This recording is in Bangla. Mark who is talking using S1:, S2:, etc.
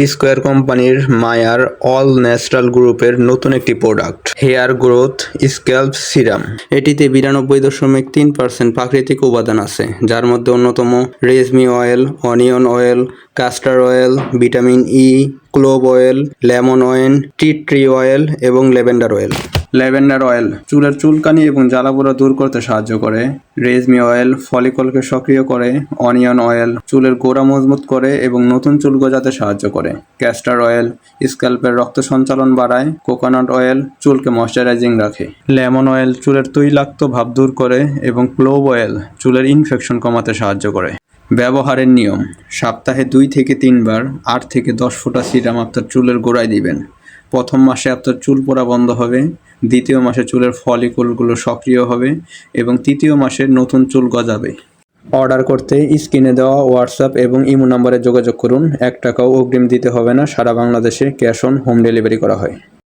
S1: স্কোয়ার কোম্পানির মায়ার অল ন্যাচারাল গ্রুপের নতুন একটি product hair growth scalp serum. এটিতে 92.3% প্রাকৃতিক উপাদান আছে, যার মধ্যে অন্যতম rosemary oil, onion oil, castor oil, vitamin E, clove oil, lemon oil, tea tree oil এবং ল্যাভেন্ডার অয়েল। ল্যাভেন্ডার অয়েল চুলের চুলকানি এবং জ্বালাপোড়া দূর করতে সাহায্য করে। রেজমি অয়েল ফলিকলকে সক্রিয় করে। অনিয়ন অয়েল চুলের গোড়া মজবুত করে এবং নতুন চুল গজাতে সাহায্য করে। ক্যাস্টর অয়েল স্ক্যাল্পের রক্ত সঞ্চালন বাড়ায়। কোকোনাট অয়েল চুলকে ময়শ্চারাইজিং রাখে। লেমন অয়েল চুলের তৈলাক্ত ভাব দূর করে এবং ক্লোভ অয়েল চুলের ইনফেকশন কমাতে সাহায্য করে। ব্যবহারের নিয়ম: সপ্তাহে 2 থেকে 3 বার 8 থেকে 10 ফোঁটা সিরাম আপনার চুলের গোড়ায় দিবেন। প্রথম মাসে আপনার চুল পড়া বন্ধ হবে, দ্বিতীয় মাসে চুলের ফলিকলগুলো সক্রিয় হবে এবং তৃতীয় মাসে নতুন চুল গজাবে। অর্ডার করতে স্ক্রিনে দেওয়া হোয়াটসঅ্যাপ এবং ইমো নম্বরে যোগাযোগ করুন। 1 টাকাও অগ্রিম দিতে হবে না। সারা বাংলাদেশে ক্যাশ অন হোম ডেলিভারি করা হয়।